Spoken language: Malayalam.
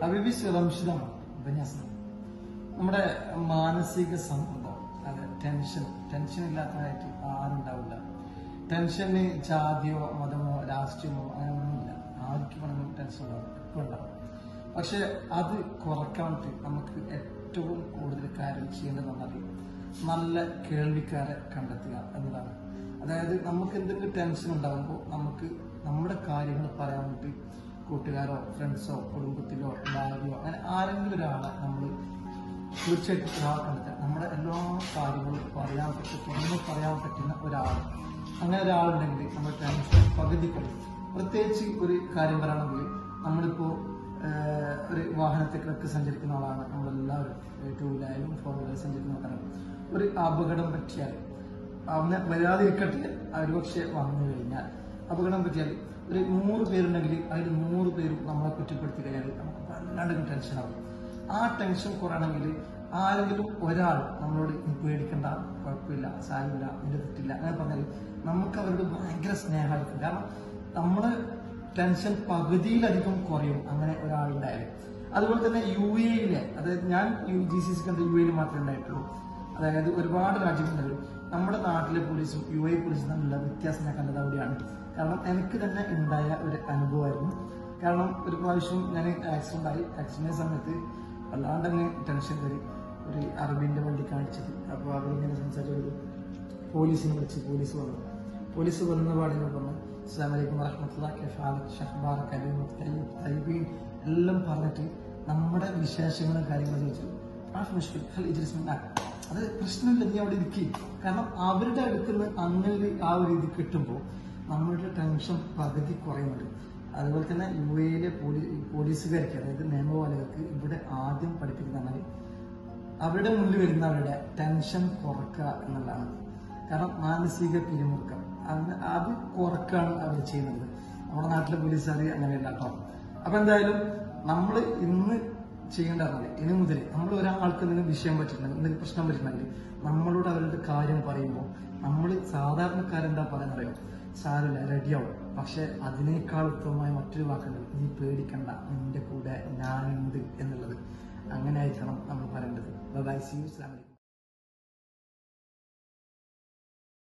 അവിവിശ്വതംശിതമാണ് ഉപന്യാസം. നമ്മുടെ മാനസിക സമ്മർദ്ദം, അത് ടെൻഷൻ ഇല്ലാത്തതായിട്ട് ആരുണ്ടാവില്ല. ടെൻഷന് ജാതിയോ മതമോ രാഷ്ട്രീയമോ അങ്ങനെയൊന്നുമില്ല. ആർക്കും വേണമെങ്കിലും ടെൻഷൻ ഉണ്ടാവും, എപ്പോൾ ഉണ്ടാവും. പക്ഷെ അത് കുറയ്ക്കാൻ വേണ്ടി നമുക്ക് ഏറ്റവും കൂടുതൽ കാര്യം ചെയ്യേണ്ടതെന്ന് പറഞ്ഞാൽ നല്ല കേൾവിക്കാരെ കണ്ടെത്തുക എന്നതാണ്. അതായത് നമുക്ക് എന്തെങ്കിലും ടെൻഷൻ ഉണ്ടാകുമ്പോൾ നമുക്ക് നമ്മുടെ കാര്യങ്ങൾ പറയാൻ വേണ്ടി കൂട്ടുകാരോ ഫ്രണ്ട്സോ കുടുംബത്തിലോ ഭാര്യയോ അങ്ങനെ ആരെങ്കിലും ഒരാളെ നമ്മൾ തീർച്ചയായിട്ടും ഒരാളെ കണ്ടെത്തുക. നമ്മുടെ എല്ലാ കാര്യങ്ങളും പറയാൻ പറ്റുന്ന ഒരാൾ, അങ്ങനെ ഒരാളുണ്ടെങ്കിൽ നമ്മുടെ ടെൻഷൻ പകുതി കളി. പ്രത്യേകിച്ച് ഒരു കാര്യം പറയുകയാണെങ്കിൽ നമ്മളിപ്പോൾ ഒരു വാഹനത്തിലൊക്കെ സഞ്ചരിക്കുന്ന ആളാണ് നമ്മളെല്ലാവരും. 2 വീലറിലും 4 വീലറിലും സഞ്ചരിക്കുന്ന ആൾക്കാരാണ്. ഒരു അപകടം പറ്റിയാൽ അവനെ വരാതിരിക്കട്ടെ, ഒരുപക്ഷെ വന്നു കഴിഞ്ഞാൽ അപകടം പറ്റിയാൽ ഒരു 100 പേരുണ്ടെങ്കിൽ അതിൽ 100 പേരും നമ്മളെ കുറ്റപ്പെടുത്തി കഴിഞ്ഞാൽ നമുക്ക് വല്ലാണ്ട് ടെൻഷനാവും. ആ ടെൻഷൻ കുറയണമെങ്കിൽ ആരെങ്കിലും ഒരാൾ നമ്മളോട് പേടിക്കണ്ട, കുഴപ്പമില്ല, സാരമില്ല, നിന്റെ തെറ്റില്ല അങ്ങനെ പറഞ്ഞാൽ നമുക്ക് അവരോട് ഭയങ്കര സ്നേഹമായിരിക്കും. കാരണം നമ്മുടെ ടെൻഷൻ പകുതിയിലധികം കുറയും അങ്ങനെ ഒരാളുണ്ടായാലും. അതുപോലെ തന്നെ UAE-യിലെ, അതായത് ഞാൻ GCC കണ്ട UAE-യിൽ മാത്രമേ ഉണ്ടായിട്ടുള്ളൂ. അതായത് ഒരുപാട് രാജ്യങ്ങളുണ്ട്. നമ്മുടെ നാട്ടിലെ പോലീസും UAE പോലീസും തമ്മിലുള്ള വ്യത്യാസം ഞാൻ കണ്ടത് അവിടെയാണ്. കാരണം എനിക്ക് തന്നെ ഉണ്ടായ ഒരു അനുഭവമായിരുന്നു. കാരണം ഒരു പ്രാവശ്യം ഞാൻ ആക്സിഡന്റ് സമയത്ത് അല്ലാണ്ട് തന്നെ ടെൻഷൻ കയറി. ഒരു അറബിന്റെ വണ്ടി കാണിച്ചത്. അപ്പോൾ അവരിങ്ങനെ സംസാരിച്ചത് പോലീസിനെ വിളിച്ച് പോലീസ് വന്ന പാടിനെ പറഞ്ഞു, അസ്സലാമു അലൈക്കും വറഹ്മത്തുള്ളാഹി തയ്യബീൻ എല്ലാം പറഞ്ഞിട്ട് നമ്മുടെ വിശേഷങ്ങളും കാര്യങ്ങളും ചോദിച്ചു. അത് പ്രശ്നമില്ല, നീ അവിടെ ഇരിക്കും. കാരണം അവരുടെ അടുത്തുനിന്ന് അങ്ങനെ ആ ഒരു രീതി കിട്ടുമ്പോൾ നമ്മളുടെ ടെൻഷൻ പകുതി കുറയുന്നുണ്ട്. അതുപോലെ തന്നെ UAE-യിലെ പോലീസുകാർക്ക്, അതായത് നിയമപാലകർക്ക് ഇവിടെ ആദ്യം പഠിപ്പിക്കുന്നതാണ് അവരുടെ മുന്നിൽ വരുന്നവരുടെ ടെൻഷൻ കുറക്കുക എന്നുള്ളതാണ്. കാരണം മാനസിക പിരിമുറുക്കം അത് കുറക്കാണ് അവർ ചെയ്യുന്നത്. നമ്മുടെ നാട്ടിലെ പോലീസുകാർ അങ്ങനെയല്ല കേട്ടോ. അപ്പൊ എന്തായാലും നമ്മൾ ഇന്ന് ചെയ്യേണ്ടതാണ്, ഇനി മുതൽ നമ്മൾ ഒരാൾക്ക് എന്തെങ്കിലും വിഷയം പറ്റിയിട്ടുണ്ടെങ്കിൽ, എന്തെങ്കിലും പ്രശ്നം പറ്റിയിട്ടുണ്ടെങ്കിൽ നമ്മളോട് അവരുടെ കാര്യം പറയുമ്പോൾ നമ്മൾ സാധാരണക്കാരെന്താ പറയാൻ സാരമില്ല, റെഡിയാവും. പക്ഷെ അതിനേക്കാൾ ഉത്തമമായ മറ്റൊരു വാക്കുണ്ട്, നീ പേടിക്കണ്ട, നിന്റെ കൂടെ ഞാനുണ്ട് എന്നുള്ളത്. അങ്ങനെ ആയിരിക്കണം നമ്മൾ പറയേണ്ടത്. Bye, see you. അസ്സലാമു അലൈക്കും.